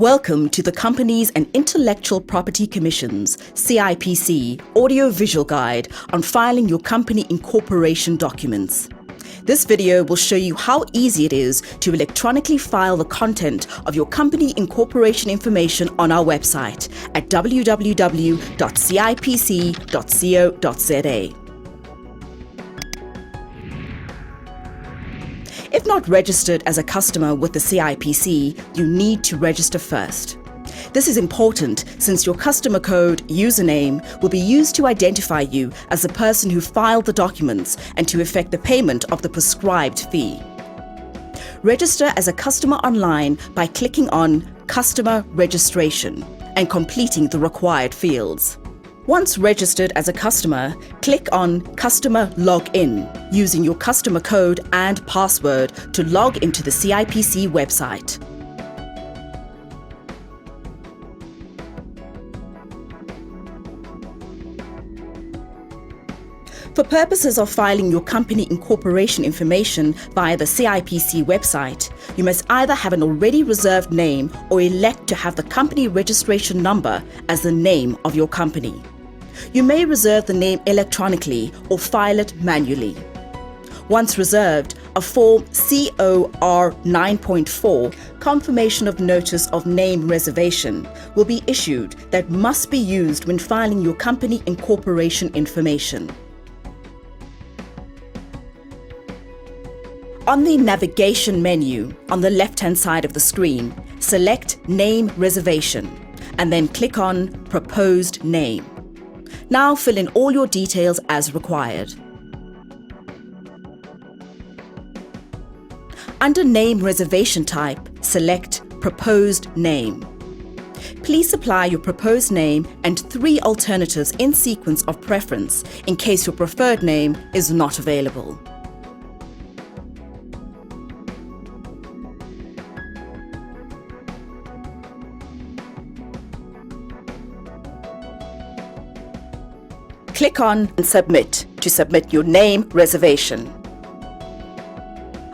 Welcome to the Companies and Intellectual Property Commission's CIPC audio-visual guide on filing your company incorporation documents. This video will show you how easy it is to electronically file the content of your company incorporation information on our website at www.cipc.co.za. If not registered as a customer with the CIPC, you need to register first. This is important since your customer code username will be used to identify you as the person who filed the documents and to effect the payment of the prescribed fee. Register as a customer online by clicking on Customer Registration and completing the required fields. Once registered as a customer, click on Customer Login using your customer code and password to log into the CIPC website. For purposes of filing your company incorporation information via the CIPC website, you must either have an already reserved name or elect to have the company registration number as the name of your company. You may reserve the name electronically or file it manually. Once reserved, a Form COR 9.4 Confirmation of Notice of Name Reservation will be issued that must be used when filing your company incorporation information. On the navigation menu on the left-hand side of the screen, select Name Reservation and then click on Proposed Name. Now fill in all your details as required. Under Name Reservation Type, select Proposed Name. Please supply your proposed name and 3 alternatives in sequence of preference in case your preferred name is not available. Click on Submit to submit your name reservation.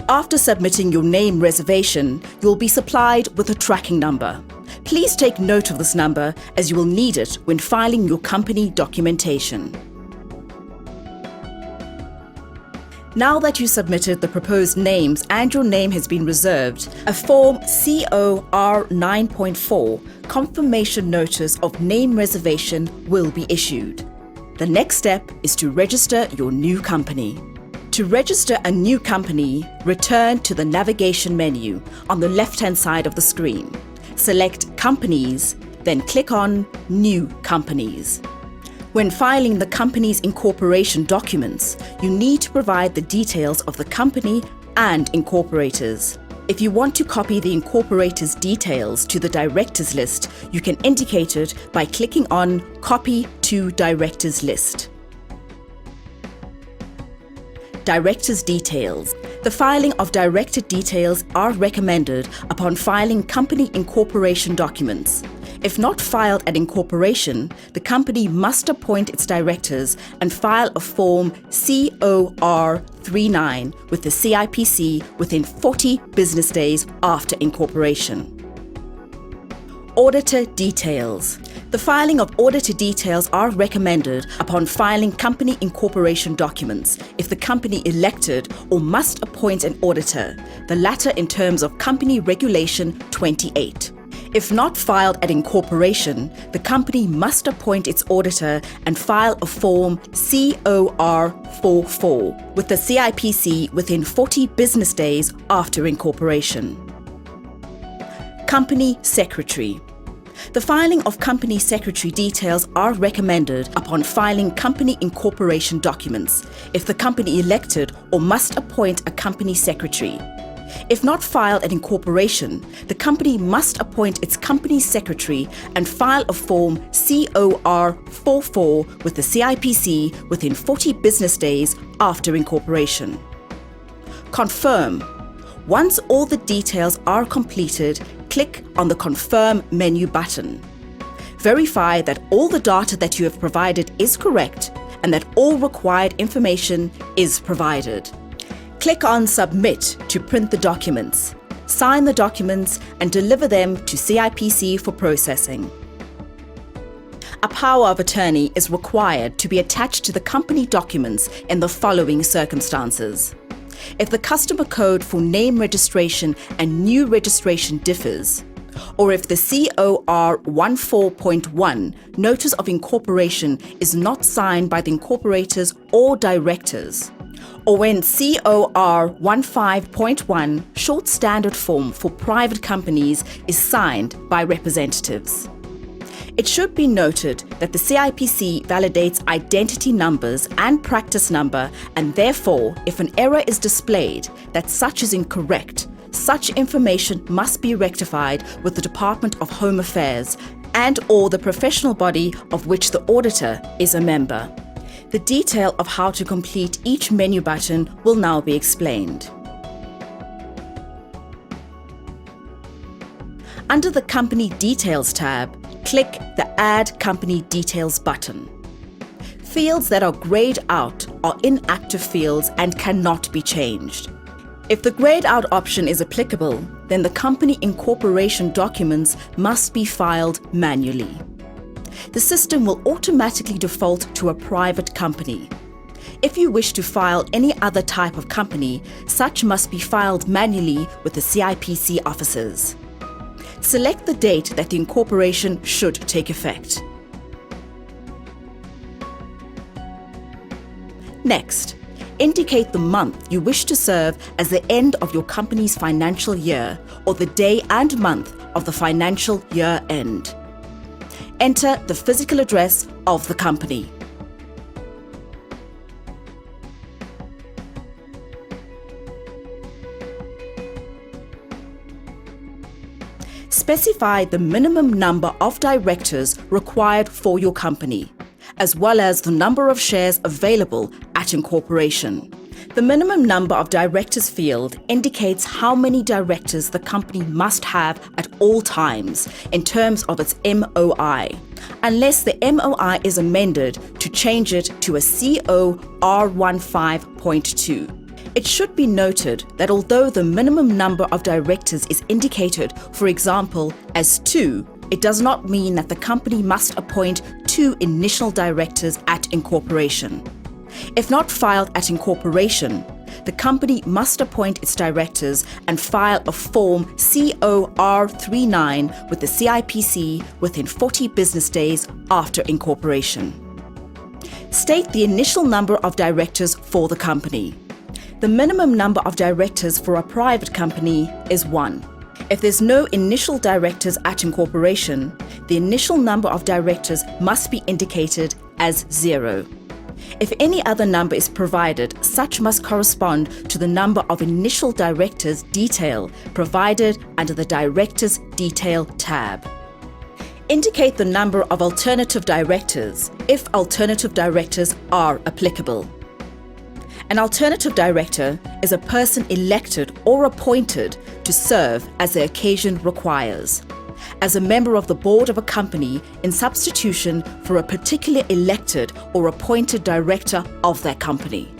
After submitting your name reservation, you will be supplied with a tracking number. Please take note of this number as you will need it when filing your company documentation. Now that you submitted the proposed names and your name has been reserved, a Form COR 9.4 Confirmation Notice of Name Reservation will be issued. The next step is to register your new company. To register a new company, return to the navigation menu on the left-hand side of the screen. Select Companies, then click on New Companies. When filing the company's incorporation documents, you need to provide the details of the company and incorporators. If you want to copy the incorporator's details to the directors list, you can indicate it by clicking on Copy to Directors List. Directors Details. The filing of director details are recommended upon filing company incorporation documents. If not filed at incorporation, the company must appoint its directors and file a Form COR 39 with the CIPC within 40 business days after incorporation. Auditor Details. The filing of auditor details are recommended upon filing company incorporation documents if the company elected or must appoint an auditor, the latter in terms of Company Regulation 28. If not filed at incorporation, the company must appoint its auditor and file a Form COR 44 with the CIPC within 40 business days after incorporation. Company Secretary. The filing of company secretary details are recommended upon filing company incorporation documents if the company elected or must appoint a company secretary. If not filed at incorporation, the company must appoint its company secretary and file a Form COR 44 with the CIPC within 40 business days after incorporation. Confirm. Once all the details are completed, click on the Confirm menu button. Verify that all the data that you have provided is correct and that all required information is provided. Click on Submit to print the documents. sign the documents and deliver them to CIPC for processing. A power of attorney is required to be attached to the company documents in the following circumstances. If the customer code for name registration and new registration differs, or if the COR 14.1 Notice of Incorporation is not signed by the incorporators or directors, or when COR 15.1 Short Standard Form for private companies is signed by representatives. It should be noted that the CIPC validates identity numbers and practice number, and therefore, if an error is displayed that such is incorrect, such information must be rectified with the Department of Home Affairs and/or the professional body of which the auditor is a member. The detail of how to complete each menu button will now be explained. Under the Company Details tab, click the Add Company Details button. Fields that are grayed out are inactive fields and cannot be changed. If the grayed out option is applicable, then the company incorporation documents must be filed manually. The system will automatically default to a private company. If you wish to file any other type of company, such must be filed manually with the CIPC officers. Select the date that the incorporation should take effect. Next, indicate the month you wish to serve as the end of your company's financial year or the day and month of the financial year end. Enter the physical address of the company. Specify the minimum number of directors required for your company, as well as the number of shares available at incorporation. The minimum number of directors field indicates how many directors the company must have at all times in terms of its MOI, unless the MOI is amended to change it to a COR 15.2. It should be noted that although the minimum number of directors is indicated, for example, as 2, it does not mean that the company must appoint 2 initial directors at incorporation. If not filed at incorporation, the company must appoint its directors and file a Form COR 39 with the CIPC within 40 business days after incorporation. State the initial number of directors for the company. The minimum number of directors for a private company is 1. If there's no initial directors at incorporation, the initial number of directors must be indicated as 0. If any other number is provided, such must correspond to the number of initial directors detail provided under the Directors Detail tab. Indicate the number of alternative directors if alternative directors are applicable. An alternative director is a person elected or appointed to serve as the occasion requires, as a member of the board of a company in substitution for a particular elected or appointed director of that company.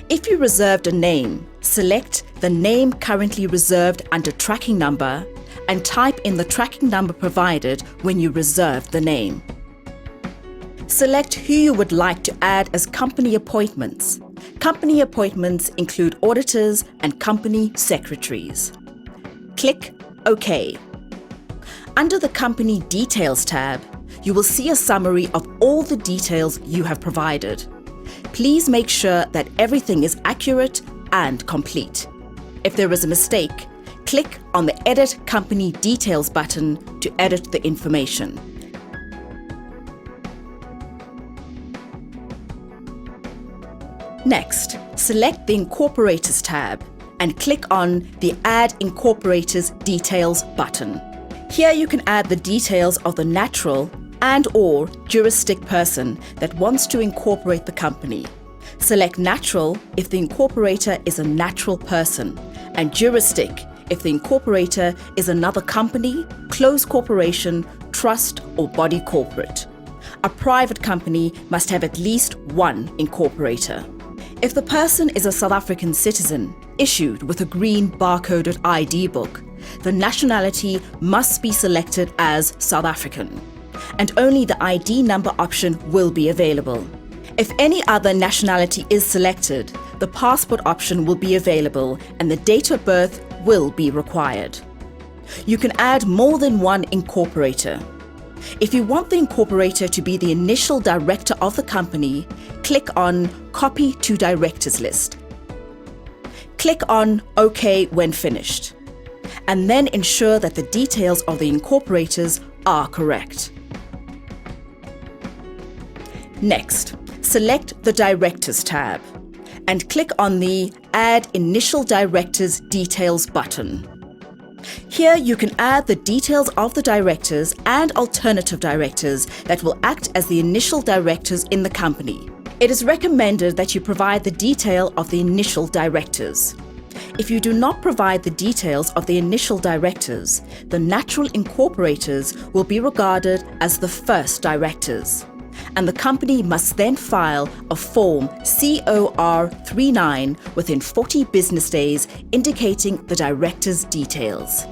If you reserved a name, select the name currently reserved under tracking number and type in the tracking number provided when you reserved the name. Select who you would like to add as company appointments. Company appointments include auditors and company secretaries. Click OK. Under the Company Details tab, you will see a summary of all the details you have provided. Please make sure that everything is accurate and complete. If there is a mistake, click on the Edit Company Details button to edit the information. Next, select the Incorporators tab and click on the Add Incorporators Details button. Here you can add the details of the natural and/or juristic person that wants to incorporate the company. Select natural if the incorporator is a natural person, and juristic if the incorporator is another company, closed corporation, trust, or body corporate. A private company must have at least one incorporator. If the person is a South African citizen, issued with a green barcoded ID book, the nationality must be selected as South African, and only the ID number option will be available. If any other nationality is selected, the passport option will be available and the date of birth will be required. You can add more than one incorporator. If you want the incorporator to be the initial director of the company, click on Copy to Directors List. Click on OK when finished, and then ensure that the details of the incorporators are correct. Next, select the Directors tab and click on the Add Initial Directors Details button. Here you can add the details of the directors and alternative directors that will act as the initial directors in the company. It is recommended that you provide the detail of the initial directors. If you do not provide the details of the initial directors, the natural incorporators will be regarded as the first directors, and the company must then file a Form COR39 within 40 business days indicating the director's details.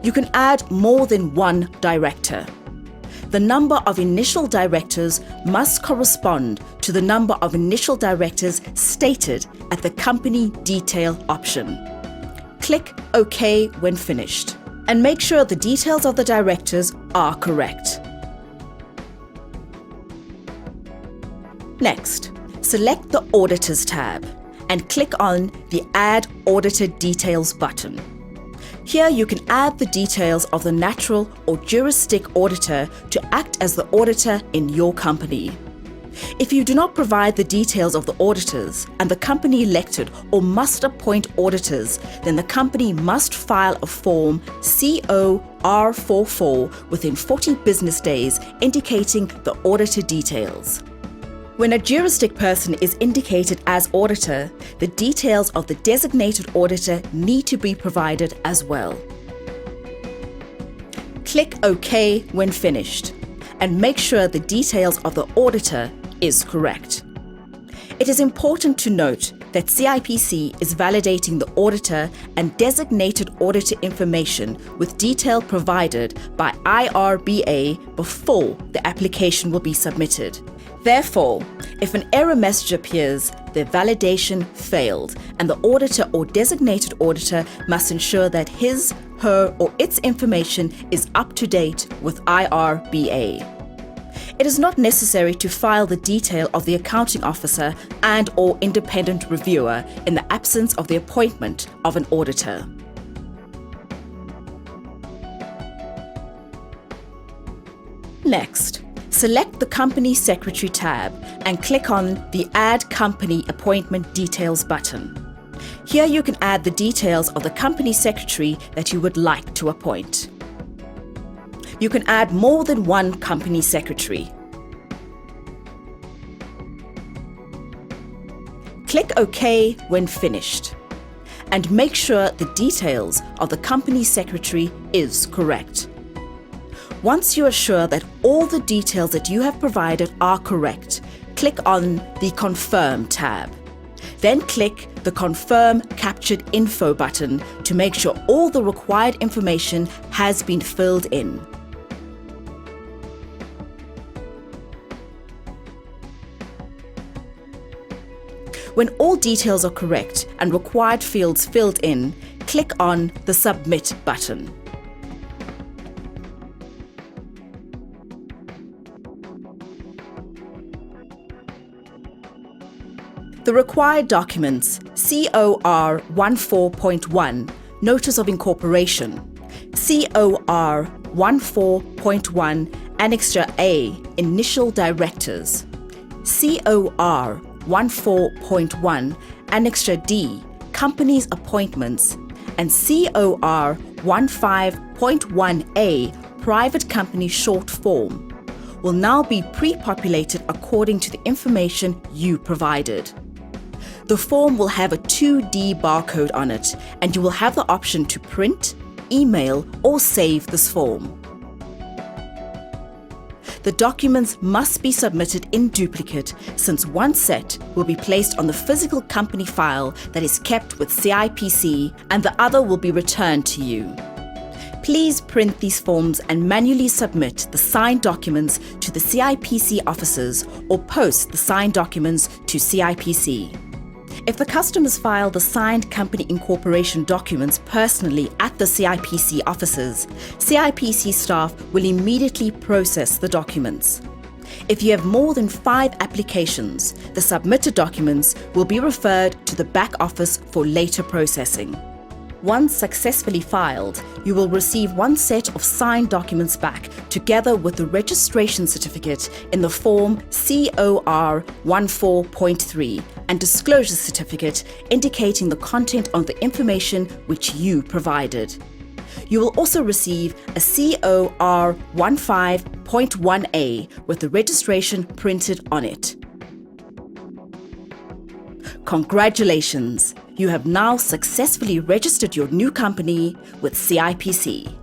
You can add more than one director. The number of initial directors must correspond to the number of initial directors stated at the company detail option. Click OK when finished, and make sure the details of the directors are correct. Next, select the Auditors tab and click on the Add Auditor Details button. Here you can add the details of the natural or juristic auditor to act as the auditor in your company. If you do not provide the details of the auditors and the company elected or must appoint auditors, then the company must file a Form COR44 within 40 business days indicating the auditor details. When a juristic person is indicated as auditor, the details of the designated auditor need to be provided as well. Click OK when finished, and make sure the details of the auditor is correct. It is important to note that CIPC is validating the auditor and designated auditor information with detail provided by IRBA before the application will be submitted. Therefore, if an error message appears, the validation failed, and the auditor or designated auditor must ensure that his, her, or its information is up to date with IRBA. It is not necessary to file the detail of the accounting officer and/or independent reviewer in the absence of the appointment of an auditor. Next, select the Company Secretary tab and click on the Add Company Appointment Details button. Here you can add the details of the Company Secretary that you would like to appoint. You can add more than one Company Secretary. Click OK when finished, and make sure the details of the Company Secretary is correct. Once you are sure that all the details that you have provided are correct, click on the Confirm tab. Then click the Confirm Captured Info button to make sure all the required information has been filled in. When all details are correct and required fields filled in, click on the Submit button. The required documents: COR 14.1 Notice of Incorporation, COR 14.1 Annexure A Initial Directors, COR 14.1 Annexure D Companies Appointments, and COR 15.1A Private Company Short Form will now be pre-populated according to the information you provided. The form will have a 2D barcode on it, and you will have the option to print, email, or save this form. The documents must be submitted in duplicate, since one set will be placed on the physical company file that is kept with CIPC and the other will be returned to you. Please print these forms and manually submit the signed documents to the CIPC offices or post the signed documents to CIPC. If the customers file the signed company incorporation documents personally at the CIPC offices, CIPC staff will immediately process the documents. If you have more than 5 applications, the submitted documents will be referred to the back office for later processing. Once successfully filed, you will receive one set of signed documents back together with the registration certificate in the form COR 14.3 and disclosure certificate indicating the content of the information which you provided. You will also receive a COR 15.1A with the registration printed on it. Congratulations! You have now successfully registered your new company with CIPC.